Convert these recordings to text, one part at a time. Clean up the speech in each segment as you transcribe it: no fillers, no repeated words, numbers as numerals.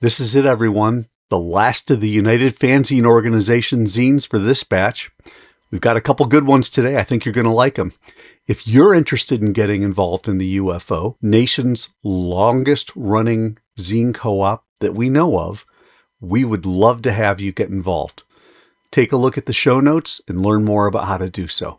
This is it, everyone. The last of the United Fanzine Organization zines for this batch. We've got a couple good ones today. I think you're going to like them. If you're interested in getting involved in the UFO, nation's longest running zine co-op that we know of, we would love to have you get involved. Take a look at the show notes and learn more about how to do so.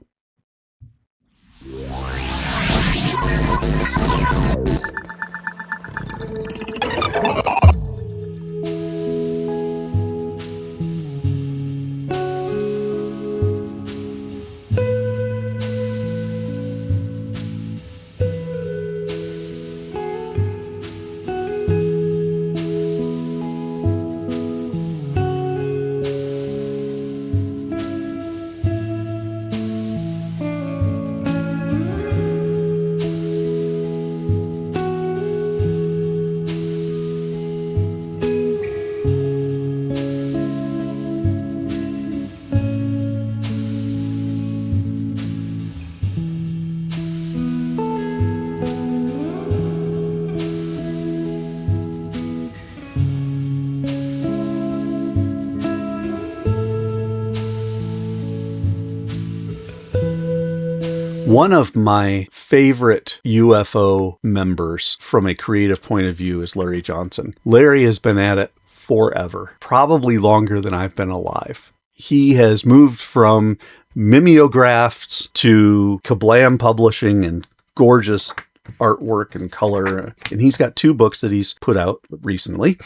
One of my favorite UFO members from a creative point of view is Larry Johnson. Larry has been at it forever, probably longer than I've been alive. He has moved from mimeographs to Kablam publishing and gorgeous artwork and color. And he's got 2 books that he's put out recently.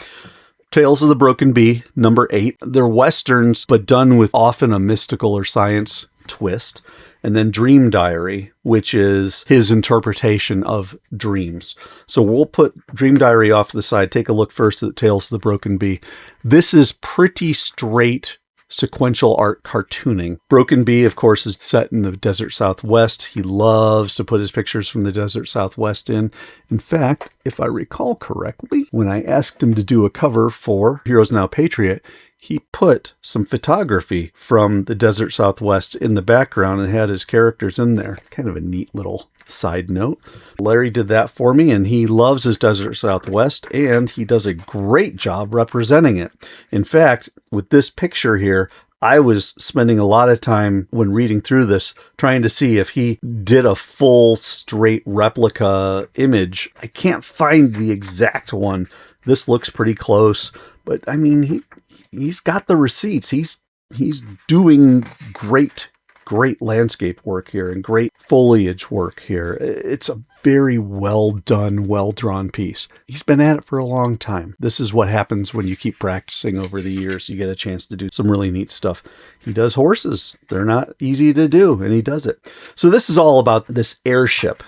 Tales of the Broken Bee, number 8. They're Westerns, but done with often a mystical or science twist. And then Dream Diary, which is his interpretation of dreams. So we'll put Dream Diary off to the side. Take a look first at Tales of the Broken Bee. This is pretty straight sequential art cartooning. Broken Bee, of course, is set in the desert Southwest. He loves to put his pictures from the desert Southwest in. In fact, if I recall correctly, when I asked him to do a cover for Heroes Now Patriot, he put some photography from the desert Southwest in the background and had his characters in there. Kind of a neat little side note. Larry did that for me, and he loves his desert Southwest, and he does a great job representing it. In fact, with this picture here, I was spending a lot of time when reading through this trying to see if he did a full straight replica image. I can't find the exact one. This looks pretty close, but I mean, he's got the receipts. He's doing great landscape work here and great foliage work here. It's a very well done, well drawn piece. He's been at it for a long time. This is what happens when you keep practicing over the years. You get a chance to do some really neat stuff. He does horses. They're not easy to do, and he does it. So this is all about this airship,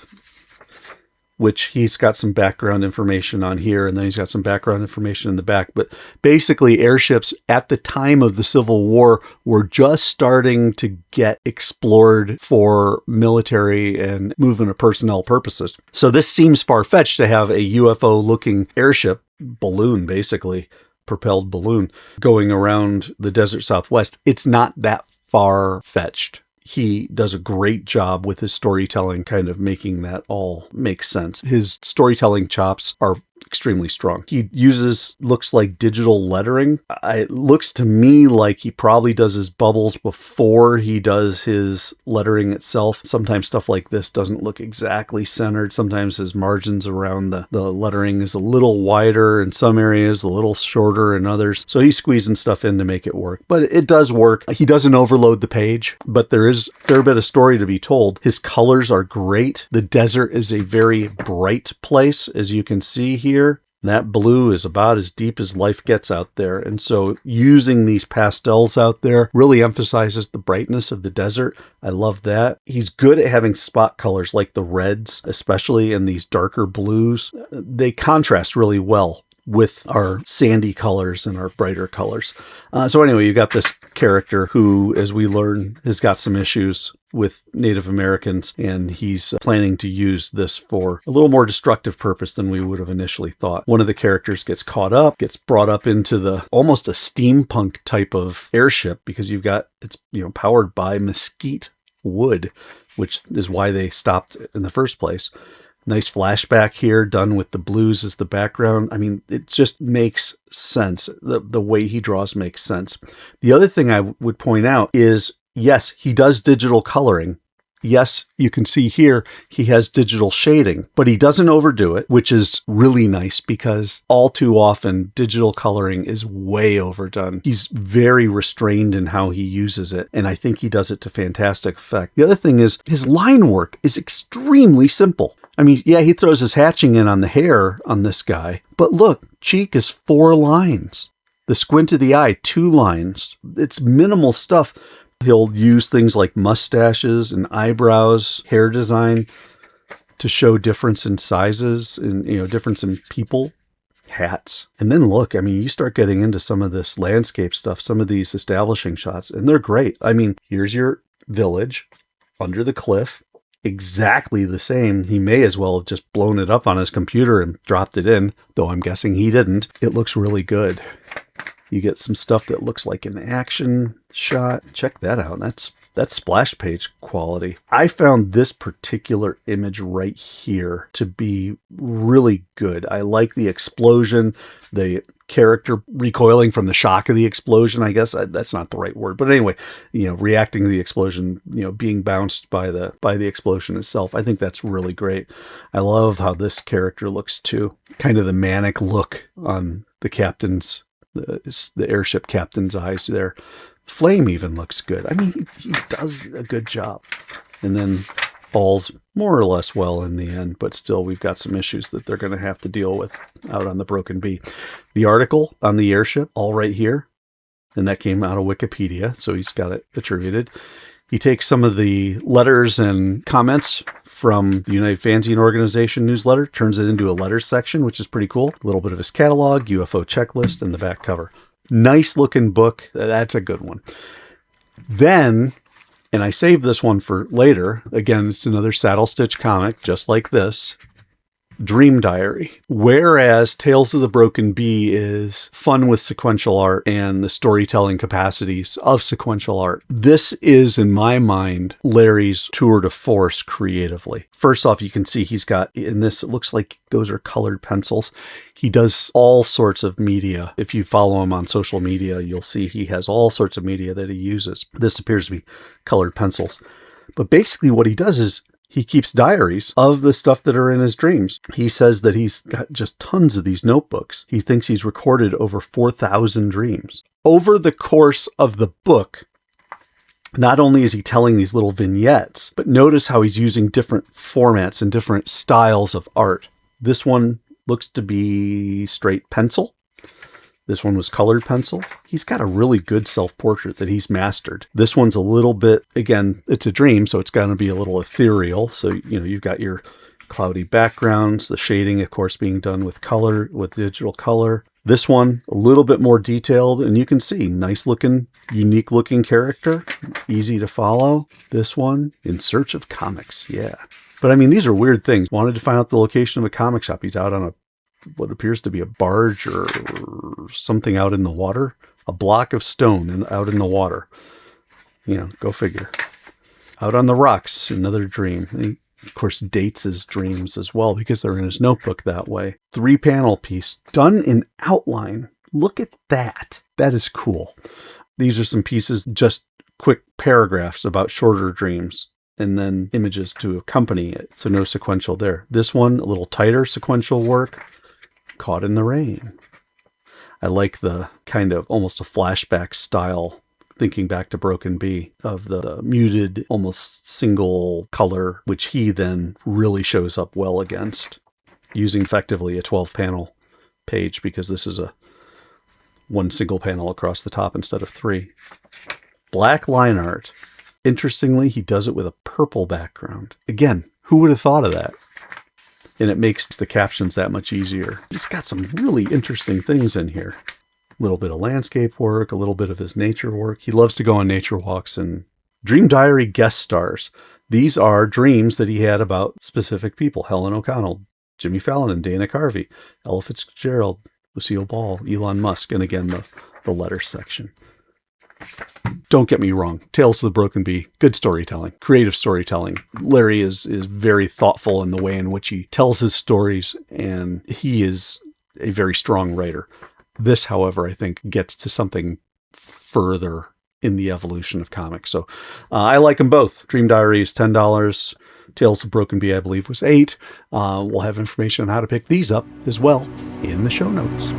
which he's got some background information on here, and then he's got some background information in the back. But basically, airships at the time of the Civil War were just starting to get explored for military and movement of personnel purposes. So this seems far-fetched to have a UFO-looking airship, balloon basically, propelled balloon, going around the desert Southwest. It's not that far-fetched. He does a great job with his storytelling, kind of making that all make sense. His storytelling chops are extremely strong. He uses, looks like digital lettering. It looks to me like he probably does his bubbles before he does his lettering itself. Sometimes stuff like this doesn't look exactly centered. Sometimes his margins around the lettering is a little wider in some areas, a little shorter in others. So he's squeezing stuff in to make it work. But it does work. He doesn't overload the page, but there is a fair bit of story to be told. His colors are great. The desert is a very bright place, as you can see here. That blue is about as deep as life gets out there. And so using these pastels out there really emphasizes the brightness of the desert. I love that. He's good at having spot colors like the reds, especially in these darker blues. They contrast really well with our sandy colors and our brighter colors. So anyway, you've got this character who, as we learn, has got some issues with Native Americans, and he's planning to use this for a little more destructive purpose than we would have initially thought. One of the characters gets caught up, gets brought up into the almost a steampunk type of airship, because you've got, it's, powered by mesquite wood, which is why they stopped in the first place. Nice flashback here, done with the blues as the background. I mean, it just makes sense. The way he draws makes sense. The other thing I would point out is, yes, he does digital coloring. Yes, you can see here he has digital shading, but he doesn't overdo it, which is really nice because all too often digital coloring is way overdone. He's very restrained in how he uses it, and I think he does it to fantastic effect. The other thing is his line work is extremely simple. I mean, yeah, he throws his hatching in on the hair on this guy, but look, cheek is 4 lines. The squint of the eye, 2 lines. It's minimal stuff. He'll use things like mustaches and eyebrows, hair design to show difference in sizes and, difference in people, hats. And then look, I mean, you start getting into some of this landscape stuff, some of these establishing shots, and they're great. I mean, here's your village under the cliff, exactly the same. He may as well have just blown it up on his computer and dropped it in, though I'm guessing he didn't. It looks really good. You get some stuff that looks like an action shot. Check that out. That's splash page quality. I found this particular image right here to be really good. I like the explosion, the character recoiling from the shock of the explosion. I guess that's not the right word, but anyway, reacting to the explosion, being bounced by the explosion itself. I think that's really great. I love how this character looks too. Kind of the manic look on the captain's the airship captain's eyes there. Flame even looks good. I mean, he does a good job. And then all's more or less well in the end, but still we've got some issues that they're going to have to deal with out on the Broken Bee. The article on the airship, all right here, and that came out of Wikipedia, so he's got it attributed. He takes some of the letters and comments from the United Fanzine Organization newsletter, turns it into a letters section, which is pretty cool. A little bit of his catalog, UFO checklist, and the back cover. Nice looking book. That's a good one. Then, and I saved this one for later. Again, it's another saddle stitch comic, just like this. Dream Diary. Whereas Tales of the Broken Bee is fun with sequential art and the storytelling capacities of sequential art, this is, in my mind, Larry's tour de force creatively. First off, you can see he's got, in this, it looks like those are colored pencils. He does all sorts of media. If you follow him on social media, you'll see he has all sorts of media that he uses. This appears to be colored pencils. But basically what he does is he keeps diaries of the stuff that are in his dreams. He says that he's got just tons of these notebooks. He thinks he's recorded over 4,000 dreams. Over the course of the book, not only is he telling these little vignettes, but notice how he's using different formats and different styles of art. This one looks to be straight pencil. This one was colored pencil. He's got a really good self-portrait that he's mastered. This one's a little bit, again, it's a dream, so it's going to be a little ethereal. So, you've got your cloudy backgrounds, the shading, of course, being done with color, with digital color. This one, a little bit more detailed, and you can see, nice looking, unique looking character, easy to follow. This one, In Search of Comics, yeah. But I mean, these are weird things. Wanted to find out the location of a comic shop. He's out on what appears to be a barge or something out in the water. A block of stone out in the water. Go figure. Out on the rocks, another dream. He, of course, dates his dreams as well because they're in his notebook that way. 3-panel piece done in outline. Look at that. That is cool. These are some pieces, just quick paragraphs about shorter dreams, and then images to accompany it. So no sequential there. This one, a little tighter sequential work. Caught in the Rain. I like the kind of almost a flashback style, thinking back to Broken Bee, of the muted, almost single color, which he then really shows up well against, using effectively a 12-panel page because this is a one single panel across the top instead of 3. Black line art. Interestingly, he does it with a purple background. Again, who would have thought of that? And it makes the captions that much easier. He's got some really interesting things in here. A little bit of landscape work, a little bit of his nature work. He loves to go on nature walks. And Dream Diary guest stars. These are dreams that he had about specific people. Helen O'Connell, Jimmy Fallon and Dana Carvey, Ella Fitzgerald, Lucille Ball, Elon Musk, and again, the letters section. don't get me wrong. Tales of the Broken Bee, good storytelling, creative storytelling. Larry is very thoughtful in the way in which he tells his stories, and he is a very strong writer. This, however, I think gets to something further in the evolution of comics. So I like them both. Dream Diary is $10. Tales of Broken Bee, I believe, was $8. We'll have information on how to pick these up as well in the show notes.